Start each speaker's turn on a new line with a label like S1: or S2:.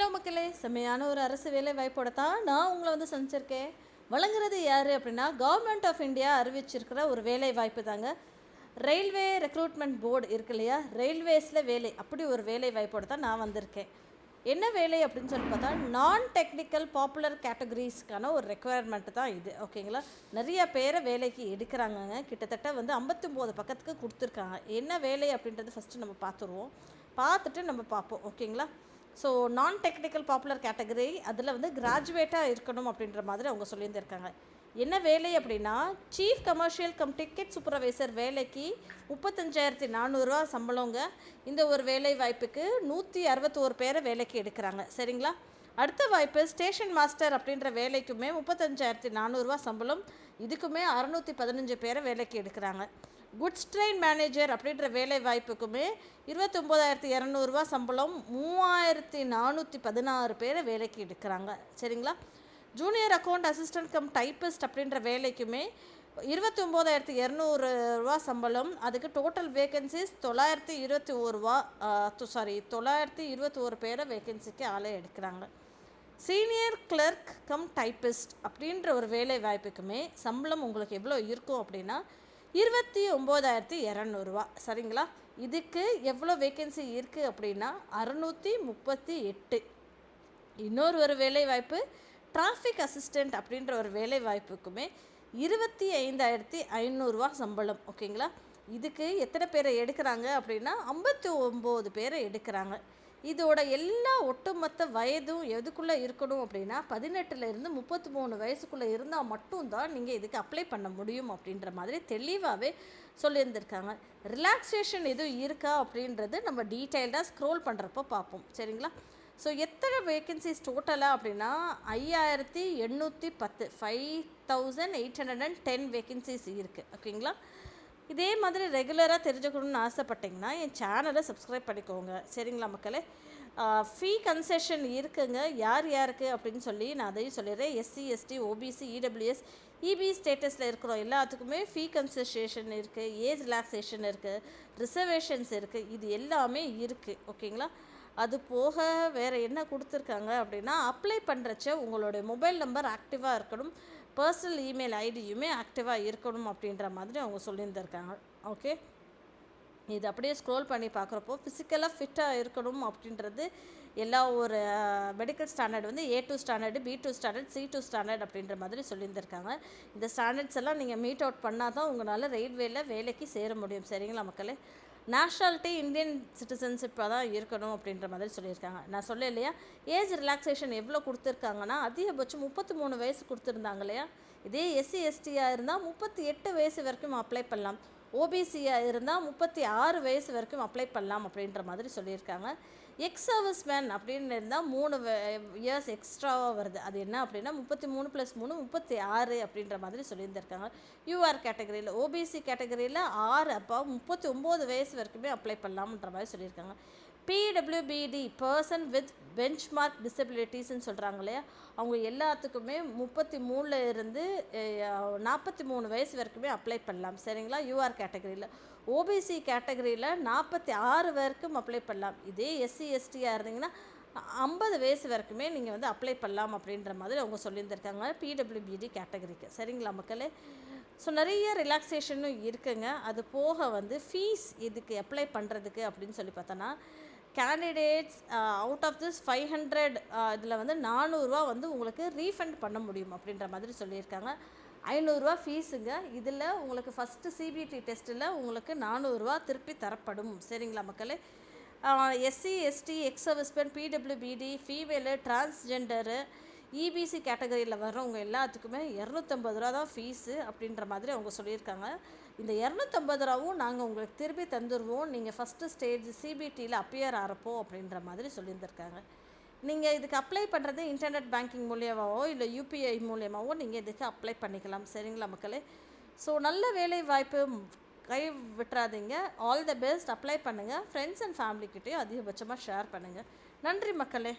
S1: Hello மக்களே, செம்மையான ஒரு அரசு வேலை வாய்ப்போட தான் நான் உங்களை வந்து சந்திச்சிருக்கேன். வழங்குறது யார் அப்படின்னா, கவர்மெண்ட் ஆஃப் இந்தியா அறிவிச்சிருக்கிற ஒரு வேலை வாய்ப்பு தாங்க. ரயில்வே ரெக்ரூட்மெண்ட் போர்டு இருக்கு இல்லையா, ரயில்வேஸில் வேலை, அப்படி ஒரு வேலை வாய்ப்போடு தான் நான் வந்திருக்கேன். என்ன வேலை அப்படின்னு சொல்லி பார்த்தா, நான் டெக்னிக்கல் பாப்புலர் கேட்டகரிஸ்க்கான ஒரு ரெக்குயர்மெண்ட் தான் இது. ஓகேங்களா, நிறைய பேரை வேலைக்கு எடுக்கிறாங்கங்க. கிட்டத்தட்ட வந்து 59 பக்கத்துக்கு கொடுத்துருக்காங்க. என்ன வேலை அப்படின்றது ஃபஸ்ட்டு நம்ம பார்த்துட்டு நம்ம பார்ப்போம். ஓகேங்களா, ஸோ நான் டெக்னிக்கல் பாப்புலர் கேட்டகரி, அதில் வந்து கிராஜுவேட்டாக இருக்கணும் அப்படின்ற மாதிரி அவங்க சொல்லியிருந்திருக்காங்க. என்ன வேலை அப்படின்னா, சீஃப் கமர்ஷியல் டிக்கெட் சூப்பர்வைசர் வேலைக்கு 35,400 சம்பளங்க. இந்த ஒரு வேலை வாய்ப்புக்கு 161 பேரை வேலைக்கு எடுக்கிறாங்க. சரிங்களா, அடுத்த வாய்ப்பு ஸ்டேஷன் மாஸ்டர் அப்படின்ற வேலைக்குமே 35,400 சம்பளம். இதுக்குமே 615 பேரை வேலைக்கு எடுக்கிறாங்க. குட்ஸ் ட்ரெயின் மேனேஜர் அப்படின்ற வேலை வாய்ப்புக்குமே 29,200 சம்பளம், 3,416 பேரை வேலைக்கு எடுக்கிறாங்க. சரிங்களா, ஜூனியர் அக்கௌண்ட் அசிஸ்டன்ட் டைப்பிஸ்ட் அப்படின்ற வேலைக்குமே 29,200 சம்பளம். அதுக்கு டோட்டல் வேகன்சிஸ் 921 பேரை வேகன்சிக்கு ஆளை எடுக்கிறாங்க. சீனியர் கிளர்க் டைப்பிஸ்ட் அப்படின்ற ஒரு வேலை வாய்ப்புக்குமே சம்பளம் உங்களுக்கு எவ்வளோ இருக்கும் அப்படின்னா 29,200. சரிங்களா, இதுக்கு எவ்வளோ வேகன்சி இருக்குது அப்படின்னா 638. இன்னொரு ஒரு வேலை வாய்ப்பு டிராஃபிக் அசிஸ்டண்ட் அப்படின்ற ஒரு வேலை வாய்ப்புக்குமே 25,500 சம்பளம். ஓகேங்களா, இதுக்கு எத்தனை பேரை எடுக்கிறாங்க அப்படின்னா 59 பேரை எடுக்கிறாங்க. இதோட எல்லா ஒட்டுமொத்த வயதும் எதுக்குள்ளே இருக்கணும் அப்படின்னா 18லேருந்து 33 வயசுக்குள்ளே இருந்தால் மட்டும்தான் நீங்கள் இதுக்கு அப்ளை பண்ண முடியும் அப்படின்ற மாதிரி தெளிவாகவே சொல்லியிருந்திருக்காங்க. ரிலாக்ஸேஷன் எதுவும் இருக்கா அப்படின்றது நம்ம டீட்டெயில்டாக ஸ்க்ரோல் பண்ணுறப்போ பார்ப்போம். சரிங்களா, ஸோ எத்தனை வேக்கன்சிஸ் டோட்டலாக அப்படின்னா 5,810 5,810 வேக்கன்சிஸ் இருக்குது. ஓகேங்களா, இதே மாதிரி ரெகுலராக தெரிஞ்சுக்கணும்னு ஆசைப்பட்டிங்கன்னா என் சேனலை சப்ஸ்கிரைப் பண்ணிக்கோங்க. சரிங்களா மக்களே, ஃபீ கன்செஷன் இருக்குங்க. யார் யாருக்கு அப்படின்னு சொல்லி நான் அதையும் சொல்லிடுறேன். எஸ்சி, எஸ்டி, ஓபிசி, இடபிள்யூஎஸ், இபி ஸ்டேட்டஸில் இருக்கிறோம் எல்லாத்துக்குமே ஃபீ கன்செஷன் இருக்குது, ஏஜ் ரிலாக்ஸேஷன் இருக்குது, ரிசர்வேஷன்ஸ் இருக்குது, இது எல்லாமே இருக்குது. ஓகேங்களா, அது போக வேறு என்ன கொடுத்துருக்காங்க அப்படின்னா, அப்ளை பண்ணுறச்ச உங்களுடைய மொபைல் நம்பர் ஆக்டிவாக இருக்கணும், பர்சனல் இமெயில் ஐடியுமே ஆக்டிவாக இருக்கணும் அப்படின்ற மாதிரி அவங்க சொல்லியிருந்திருக்காங்க. ஓகே, இது அப்படியே ஸ்க்ரோல் பண்ணி பார்க்குறப்போ ஃபிசிக்கலாக ஃபிட்டாக இருக்கணும் அப்படின்றது எல்லா ஒரு மெடிக்கல் ஸ்டாண்டர்ட் வந்து A2 standard, B2 standard, C2 standard அப்படின்ற மாதிரி சொல்லியிருந்திருக்காங்க. இந்த ஸ்டாண்டர்ட்ஸ் எல்லாம் நீங்கள் மீட் அவுட் பண்ணால் தான் உங்களால் ரயில்வேல வேலைக்கு சேர முடியும். சரிங்களா மக்களே, நேஷ்னாலிட்டி இந்தியன் சிட்டிசன்ஷிப்பாக தான் இருக்கணும் அப்படின்ற மாதிரி சொல்லியிருக்காங்க. நான் சொல்ல இல்லையா, ஏஜ் ரிலாக்ஸேஷன் எவ்வளோ கொடுத்துருக்காங்கன்னா அதிகபட்சம் 33 வயசு கொடுத்துருந்தாங்க இல்லையா. இதே எஸ்சி எஸ்டியாக இருந்தால் 38 வயசு வரைக்கும் அப்ளை பண்ணலாம், ஓபிசியாக இருந்தால் 36 வயசு வரைக்கும் அப்ளை பண்ணலாம் அப்படின்ற மாதிரி சொல்லியிருக்காங்க. எக்ஸ் சர்வீஸ் மேன் அப்படின்னு இருந்தால் 3 இயர்ஸ் எக்ஸ்ட்ராவாக வருது. அது என்ன அப்படின்னா 33 + 3 36 அப்படின்ற மாதிரி சொல்லியிருந்திருக்காங்க. யூஆர் கேட்டகரியில், ஓபிசி கேட்டகரியில் 6, அப்போ 39 வயசு வரைக்குமே அப்ளை பண்ணலாம்ன்ற மாதிரி சொல்லியிருக்காங்க. பிடபிள்யூபிடி பர்சன் வித் பெஞ்ச்மார்க் டிசபிலிட்டிஸ்ன்னு சொல்கிறாங்க இல்லையா, அவங்க எல்லாத்துக்குமே 33 இருந்து 43 வயசு வரைக்குமே அப்ளை பண்ணலாம். சரிங்களா, யூஆர் கேட்டகரியில். ஓபிசி கேட்டகரியில் 46 வரைக்கும் அப்ளை பண்ணலாம். இதே எஸ்சி எஸ்டியாக இருந்தீங்கன்னா 50 வயசு வரைக்குமே நீங்கள் வந்து அப்ளை பண்ணலாம் அப்படின்ற மாதிரி அவங்க சொல்லியிருந்திருக்காங்க பிடபிள்யூபிடி கேட்டகரிக்கு. சரிங்களா மக்களே, ஸோ நிறைய ரிலாக்ஸேஷனும் இருக்குங்க. அது போக வந்து ஃபீஸ் இதுக்கு அப்ளை பண்ணுறதுக்கு அப்படின்னு சொல்லி பார்த்தோன்னா, கேண்டிடேட்ஸ் அவுட் ஆஃப் திஸ் 500 இதில் வந்து 400 வந்து உங்களுக்கு ரீஃபண்ட் பண்ண முடியும் அப்படின்ற மாதிரி சொல்லியிருக்காங்க. 500 ஃபீஸுங்க. இதில் உங்களுக்கு ஃபஸ்ட்டு சிபிடி டெஸ்ட்டில் உங்களுக்கு 400 திருப்பி தரப்படும். சரிங்களா மக்களே, எஸ்சி எஸ்டி, எக்ஸ் சர்வீஸ்மேன், பிடபிள்யூபிடி, ஃபீமேலு, டிரான்ஸ்ஜெண்டரு, இபிசி கேட்டகரியில் வர்றவங்க எல்லாத்துக்குமே 250 தான் ஃபீஸு அப்படின்ற மாதிரி அவங்க சொல்லியிருக்காங்க. இந்த 250 நாங்கள் உங்களுக்கு திருப்பி தந்துடுவோம், நீங்கள் ஃபஸ்ட்டு ஸ்டேஜ் சிபிடியில் அப்பியர் ஆகிறப்போ அப்படின்ற மாதிரி சொல்லியிருந்திருக்காங்க. நீங்கள் இதுக்கு அப்ளை பண்ணுறது இன்டர்நெட் பேங்கிங் மூலியமாகவோ இல்லை யூபிஐ மூலியமாகவோ நீங்கள் இதுக்கு அப்ளை பண்ணிக்கலாம். சரிங்களா மக்களே, ஸோ நல்ல வேலை வாய்ப்பு, கை விட்டுறாதீங்க. All the best. அப்ளை பண்ணுங்கள். ஃப்ரெண்ட்ஸ் அண்ட் ஃபேமிலிக்கிட்டேயும் அதிகபட்சமாக ஷேர் பண்ணுங்கள். நன்றி மக்களே.